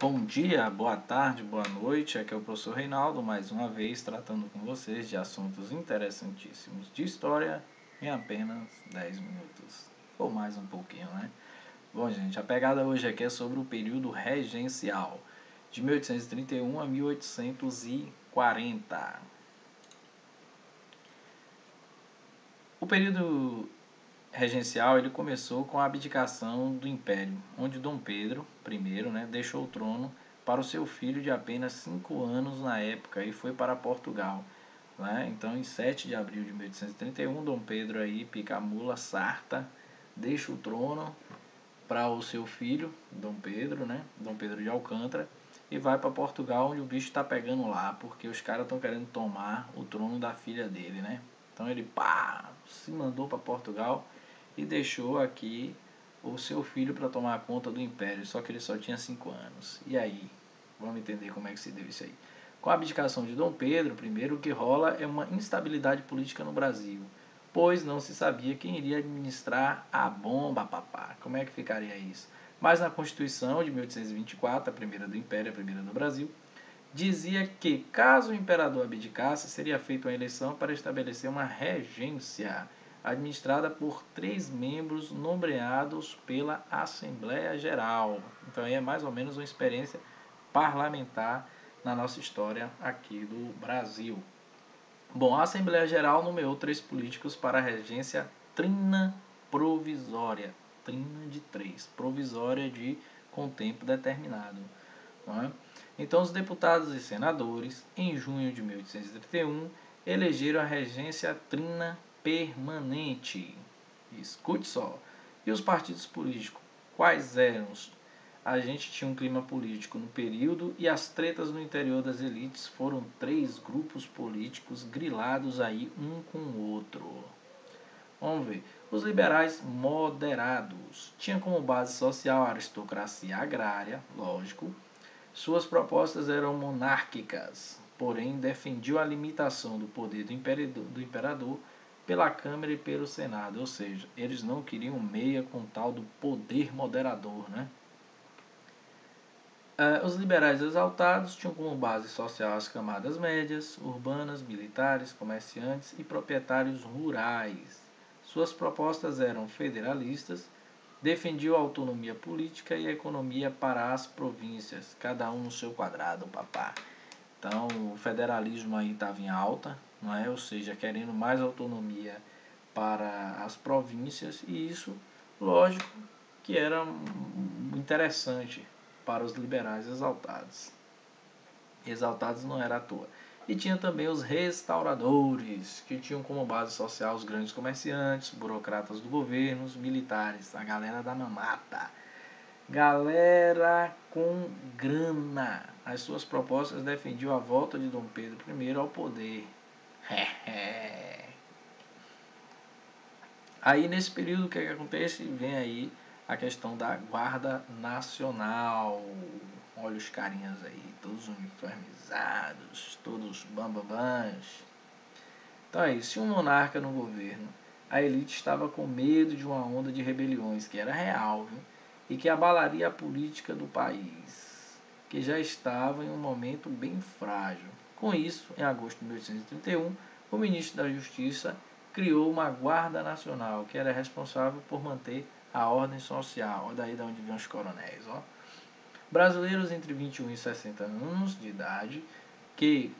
Bom dia, boa tarde, boa noite. Aqui é o professor Reinaldo, mais uma vez tratando com vocês de assuntos interessantíssimos de história em apenas 10 minutos, ou mais um pouquinho, né? Bom, gente, a pegada hoje aqui é sobre o período regencial, de 1831 a 1840. O período regencial ele começou com a abdicação do Império, onde Dom Pedro I, né, deixou o trono para o seu filho de apenas 5 anos na época e foi para Portugal. Né? Então, em 7 de abril de 1831, Dom Pedro aí pica a mula, sarta, deixa o trono para o seu filho, Dom Pedro, né, Dom Pedro de Alcântara, e vai para Portugal, onde o bicho está pegando lá, porque os caras estão querendo tomar o trono da filha dele, né? Então ele se mandou para Portugal e deixou aqui o seu filho para tomar conta do império, só que ele só tinha 5 anos. E aí? Vamos entender como é que se deu isso aí. Com a abdicação de Dom Pedro I, o que rola é uma instabilidade política no Brasil, pois não se sabia quem iria administrar a bomba, papá. Como é que ficaria isso? Mas na Constituição de 1824, a primeira do Império, a primeira do Brasil, dizia que, caso o imperador abdicasse, seria feita uma eleição para estabelecer uma regência, administrada por 3 membros nomeados pela Assembleia Geral. Então é mais ou menos uma experiência parlamentar na nossa história aqui do Brasil. Bom, a Assembleia Geral nomeou 3 políticos para a regência trina provisória. Trina de 3, provisória com tempo determinado. Não é? Então, os deputados e senadores, em junho de 1831, elegeram a regência trina permanente. Escute só. E os partidos políticos? Quais eram? A gente tinha um clima político no período e as tretas no interior das elites foram 3 grupos políticos grilados aí um com o outro. Vamos ver. Os liberais moderados tinham como base social a aristocracia agrária, lógico. Suas propostas eram monárquicas, porém defendiam a limitação do poder do imperador pela Câmara e pelo Senado, ou seja, eles não queriam meia com tal do poder moderador, né? Os liberais exaltados tinham como base social as camadas médias, urbanas, militares, comerciantes e proprietários rurais. Suas propostas eram federalistas, defendiam a autonomia política e a economia para as províncias, cada um no seu quadrado, papá. Então, o federalismo aí estava em alta, não é? Ou seja, querendo mais autonomia para as províncias, e isso, lógico, que era interessante para os liberais exaltados. Exaltados não era à toa. E tinha também os restauradores, que tinham como base social os grandes comerciantes, burocratas do governo, os militares, a galera da mamata. Galera com grana. As suas propostas defendiam a volta de Dom Pedro I ao poder. Aí nesse período o que acontece? Vem aí a questão da Guarda Nacional. Olha os carinhas aí, todos uniformizados, todos bambambãs. Então é isso, se um monarca no governo, a elite estava com medo de uma onda de rebeliões, que era real, viu? E que abalaria a política do país, que já estava em um momento bem frágil. Com isso, em agosto de 1831, o ministro da Justiça criou uma Guarda Nacional, que era responsável por manter a ordem social. Olha daí de onde vêm os coronéis, ó. Brasileiros entre 21 e 60 anos de idade que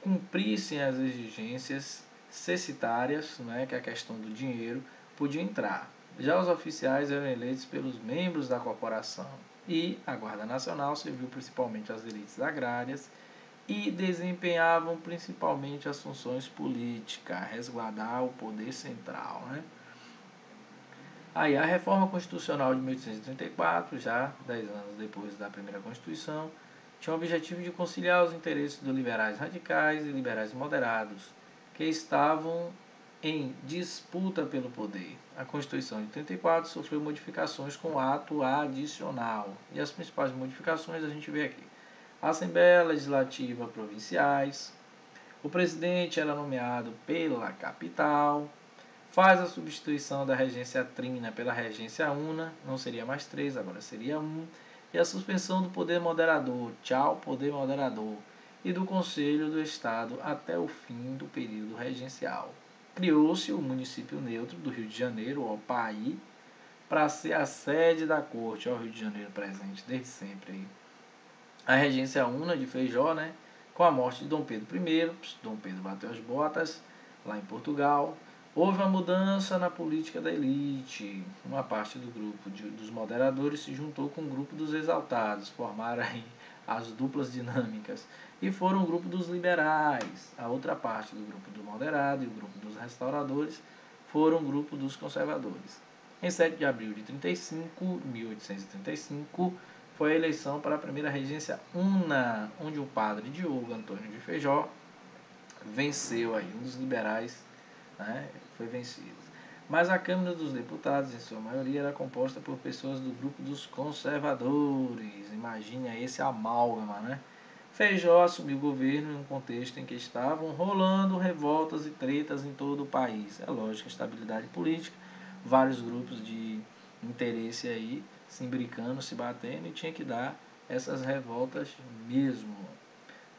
cumprissem as exigências censitárias, né, que é a questão do dinheiro, podiam entrar. Já os oficiais eram eleitos pelos membros da corporação. E a Guarda Nacional serviu principalmente às elites agrárias e desempenhavam principalmente as funções políticas, resguardar o poder central, né? Aí a reforma constitucional de 1834, já 10 anos depois da primeira Constituição, tinha o objetivo de conciliar os interesses dos liberais radicais e liberais moderados, que estavam em disputa pelo poder. A Constituição de 34 sofreu modificações com ato adicional. E as principais modificações a gente vê aqui. A Assembleia Legislativa Provinciais, o presidente era nomeado pela capital, faz a substituição da regência trina pela regência una, não seria mais 3, agora seria 1, e a suspensão do poder moderador, tchau poder moderador, e do Conselho do Estado até o fim do período regencial. Criou-se o município neutro do Rio de Janeiro, o Paí, para ser a sede da corte, ao Rio de Janeiro presente desde sempre aí. A regência una de Feijó, né, com a morte de Dom Pedro I, Dom Pedro bateu as botas lá em Portugal. Houve uma mudança na política da elite. Uma parte do grupo dos moderadores se juntou com o grupo dos exaltados, formaram aí as duplas dinâmicas, e foram o grupo dos liberais. A outra parte do grupo do moderado e o grupo dos restauradores foram o grupo dos conservadores. Em 7 de abril de 1835, foi a eleição para a primeira regência una, onde o padre Diogo Antônio de Feijó venceu aí, um dos liberais, né, foi vencido. Mas a Câmara dos Deputados, em sua maioria, era composta por pessoas do grupo dos conservadores. Imagine esse amálgama, né? Feijó assumiu o governo em um contexto em que estavam rolando revoltas e tretas em todo o país. É lógico, estabilidade política, vários grupos de interesse aí se imbricando, se batendo, e tinha que dar essas revoltas mesmo.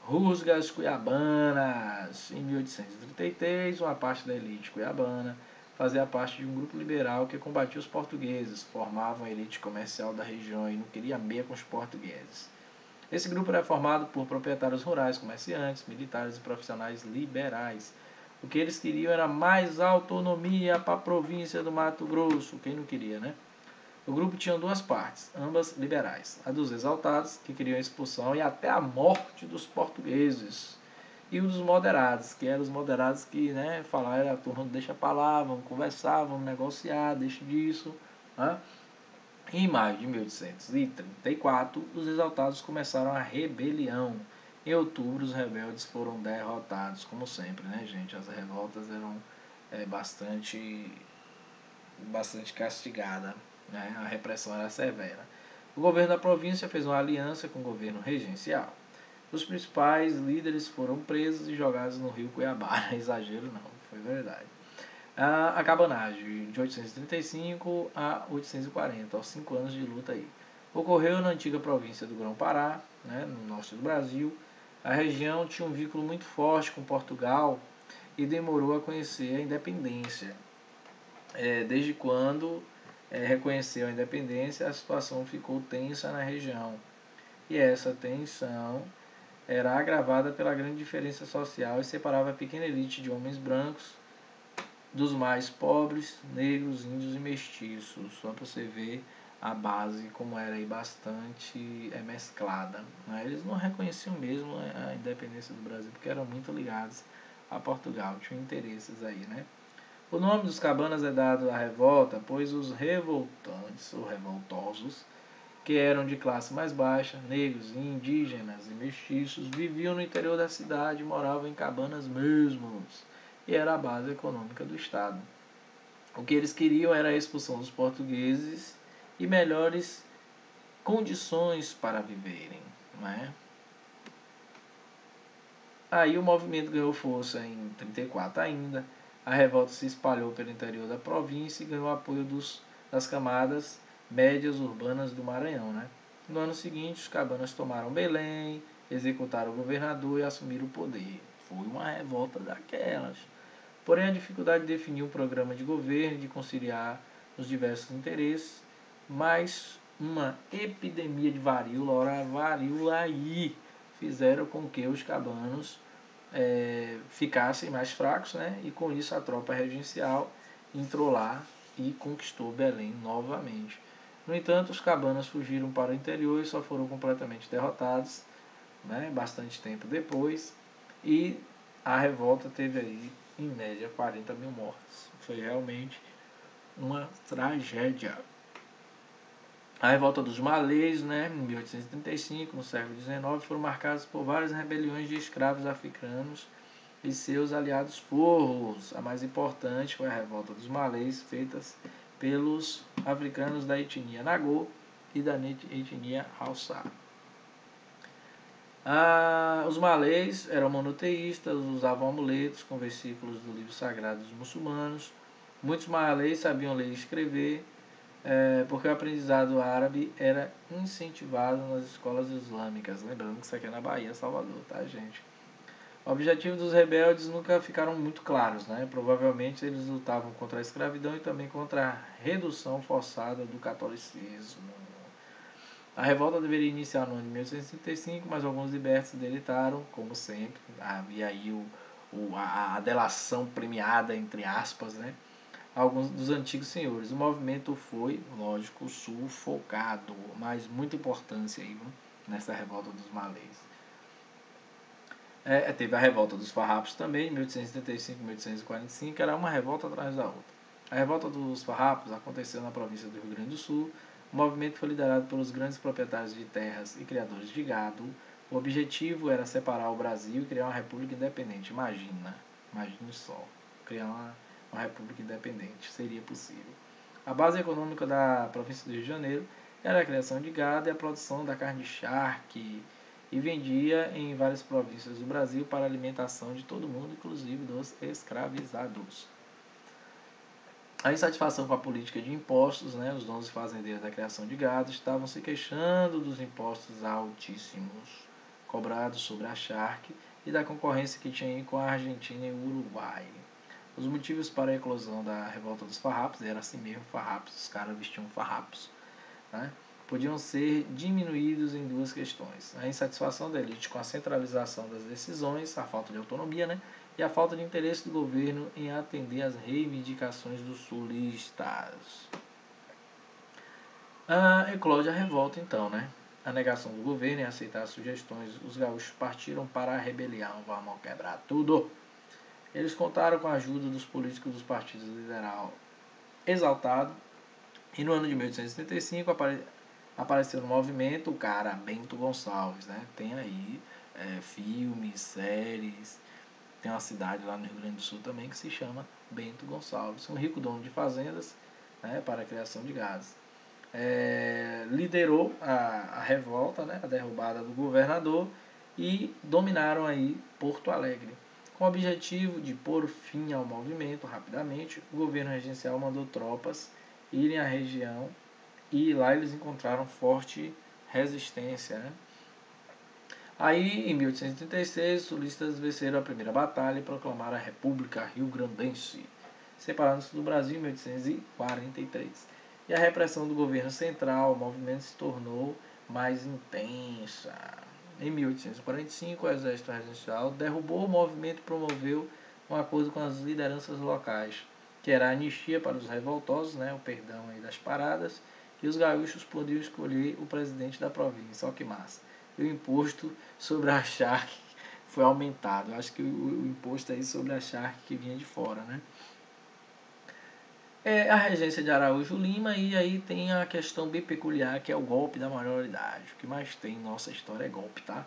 Rusgas cuiabanas. Em 1833, uma parte da elite cuiabana fazia parte de um grupo liberal que combatia os portugueses, formavam a elite comercial da região e não queria meia com os portugueses. Esse grupo era formado por proprietários rurais, comerciantes, militares e profissionais liberais. O que eles queriam era mais autonomia para a província do Mato Grosso. Quem não queria, né? O grupo tinha duas partes, ambas liberais. A dos exaltados, que queriam a expulsão e até a morte dos portugueses. E o dos moderados, que eram os moderados que, né, falaram, a turma deixa pra lá, vamos conversar, vamos negociar, deixa disso. Né? Em maio de 1834, os exaltados começaram a rebelião. Em outubro, os rebeldes foram derrotados, como sempre, né, gente? As revoltas eram bastante castigadas, né? A repressão era severa. O governo da província fez uma aliança com o governo regencial. Os principais líderes foram presos e jogados no rio Cuiabá. Exagero não, foi verdade. A cabanagem, de 835 a 840, aos 5 anos de luta aí. Ocorreu na antiga província do Grão-Pará, né, no norte do Brasil. A região tinha um vínculo muito forte com Portugal e demorou a conhecer a independência. Desde quando reconheceu a independência, a situação ficou tensa na região. E essa tensão era agravada pela grande diferença social e separava a pequena elite de homens brancos dos mais pobres, negros, índios e mestiços. Só para você ver a base como era aí bastante mesclada. Né? Eles não reconheciam mesmo a independência do Brasil porque eram muito ligados a Portugal, tinham interesses aí, né? O nome dos cabanas é dado à revolta, pois os revoltantes, ou revoltosos, que eram de classe mais baixa, negros, indígenas e mestiços, viviam no interior da cidade e moravam em cabanas mesmos, e era a base econômica do Estado. O que eles queriam era a expulsão dos portugueses e melhores condições para viverem. Né? Aí o movimento ganhou força em 34 ainda. A revolta se espalhou pelo interior da província e ganhou apoio das camadas médias urbanas do Maranhão. Né? No ano seguinte, os cabanas tomaram Belém, executaram o governador e assumiram o poder. Foi uma revolta daquelas. Porém, a dificuldade de definir um programa de governo e de conciliar os diversos interesses, mais uma epidemia de varíola, ora a varíola aí, fizeram com que os cabanos ficassem mais fracos, né? E com isso a tropa regencial entrou lá e conquistou Belém novamente. No entanto, os cabanas fugiram para o interior e só foram completamente derrotados, né? Bastante tempo depois, e a revolta teve aí, em média, 40 mil mortes. Foi realmente uma tragédia. A revolta dos malês, né, em 1835, no século XIX, foram marcadas por várias rebeliões de escravos africanos e seus aliados forros. A mais importante foi a revolta dos malês, feitas pelos africanos da etnia Nagô e da etnia Hausa. Os malês eram monoteístas, usavam amuletos com versículos do livro sagrado dos muçulmanos. Muitos malês sabiam ler e escrever. porque o aprendizado árabe era incentivado nas escolas islâmicas. Lembrando que isso aqui é na Bahia, Salvador, tá, gente? O objetivo dos rebeldes nunca ficaram muito claros, né? Provavelmente eles lutavam contra a escravidão e também contra a redução forçada do catolicismo. A revolta deveria iniciar no ano de 1865, mas alguns libertos deletaram, como sempre. Havia aí a delação premiada, entre aspas, né? Alguns dos antigos senhores. O movimento foi, lógico, sufocado, mas muita importância aí, viu? Nessa revolta dos malês. Teve a revolta dos farrapos também, em 1875 e 1845, que era uma revolta atrás da outra. A revolta dos farrapos aconteceu na província do Rio Grande do Sul. O movimento foi liderado pelos grandes proprietários de terras e criadores de gado. O objetivo era separar o Brasil e criar uma república independente. Imagine só, criar uma república independente, seria possível. A base econômica da província do Rio de Janeiro era a criação de gado e a produção da carne de charque, e vendia em várias províncias do Brasil para a alimentação de todo mundo, inclusive dos escravizados. A insatisfação com a política de impostos, né, os donos e fazendeiros da criação de gado estavam se queixando dos impostos altíssimos cobrados sobre a charque e da concorrência que tinha com a Argentina e o Uruguai. Os motivos para a eclosão da revolta dos farrapos eram assim mesmo, farrapos, os caras vestiam farrapos, né? Podiam ser diminuídos em duas questões: a insatisfação da elite com a centralização das decisões, a falta de autonomia, né? E a falta de interesse do governo em atender às reivindicações dos sulistas. Eclode a revolta então, né? A negação do governo em aceitar as sugestões, os gaúchos partiram para a rebelião. Vamos quebrar tudo! Eles contaram com a ajuda dos políticos dos partidos liberal exaltado, e no ano de 1875 apareceu no movimento o cara Bento Gonçalves, né? Tem aí filmes, séries, tem uma cidade lá no Rio Grande do Sul também que se chama Bento Gonçalves, um rico dono de fazendas, né, para a criação de gados. Liderou a revolta, né, a derrubada do governador, e dominaram aí Porto Alegre. Com o objetivo de pôr fim ao movimento rapidamente, o governo regencial mandou tropas irem à região e lá eles encontraram forte resistência, né? Aí, em 1836, os sulistas venceram a primeira batalha e proclamaram a República Rio-Grandense, separando-se do Brasil em 1843. E a repressão do governo central, o movimento se tornou mais intensa. Em 1845, o exército regencial derrubou o movimento e promoveu um acordo com as lideranças locais, que era a anistia para os revoltosos, né, o perdão aí das paradas, e os gaúchos podiam escolher o presidente da província. Olha que massa. E o imposto sobre a charque foi aumentado. Eu acho que o imposto aí sobre a charque que vinha de fora, né? A regência de Araújo Lima, e aí tem a questão bem peculiar, que é o golpe da maioridade. O que mais tem em nossa história é golpe, tá?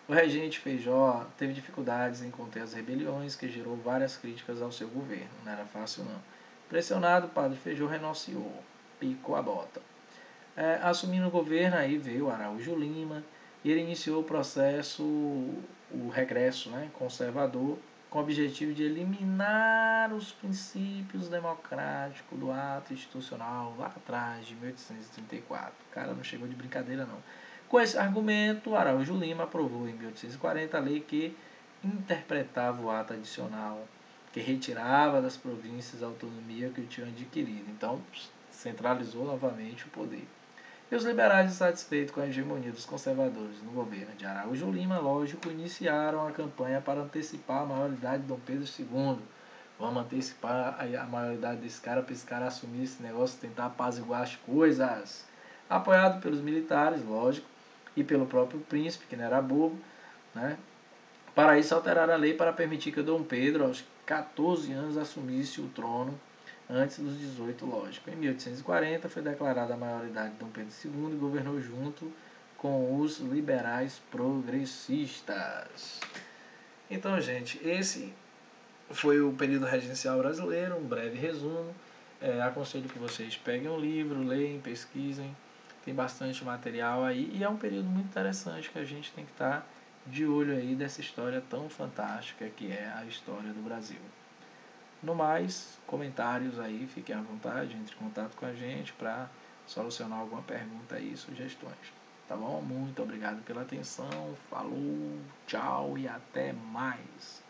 O regente Feijó teve dificuldades em conter as rebeliões, que gerou várias críticas ao seu governo. Não era fácil, não. Pressionado, o padre Feijó renunciou, picou a bota. Assumindo o governo, aí veio Araújo Lima, e ele iniciou o processo, o regresso, né, conservador, com o objetivo de eliminar os princípios democráticos do ato institucional lá atrás, de 1834. O cara não chegou de brincadeira, não. Com esse argumento, Araújo Lima aprovou em 1840 a lei que interpretava o ato adicional, que retirava das províncias a autonomia que o tinham adquirido. Então, centralizou novamente o poder. E os liberais, insatisfeitos com a hegemonia dos conservadores no governo de Araújo Lima, lógico, iniciaram a campanha para antecipar a maioridade de Dom Pedro II. Vamos antecipar a maioridade desse cara para esse cara assumir esse negócio, tentar apaziguar as coisas. Apoiado pelos militares, lógico, e pelo próprio príncipe, que não era bobo, né? Para isso, alteraram a lei para permitir que Dom Pedro, aos 14 anos, assumisse o trono antes dos 18, lógico. Em 1840 foi declarada a maioridade de Dom Pedro II e governou junto com os liberais progressistas. Então, gente, esse foi o período regencial brasileiro, um breve resumo. Aconselho que vocês peguem um livro, leiam, pesquisem. Tem bastante material aí e é um período muito interessante que a gente tem que estar de olho aí dessa história tão fantástica que é a história do Brasil. No mais, comentários aí, fiquem à vontade, entre em contato com a gente para solucionar alguma pergunta aí, sugestões. Tá bom? Muito obrigado pela atenção, falou, tchau e até mais.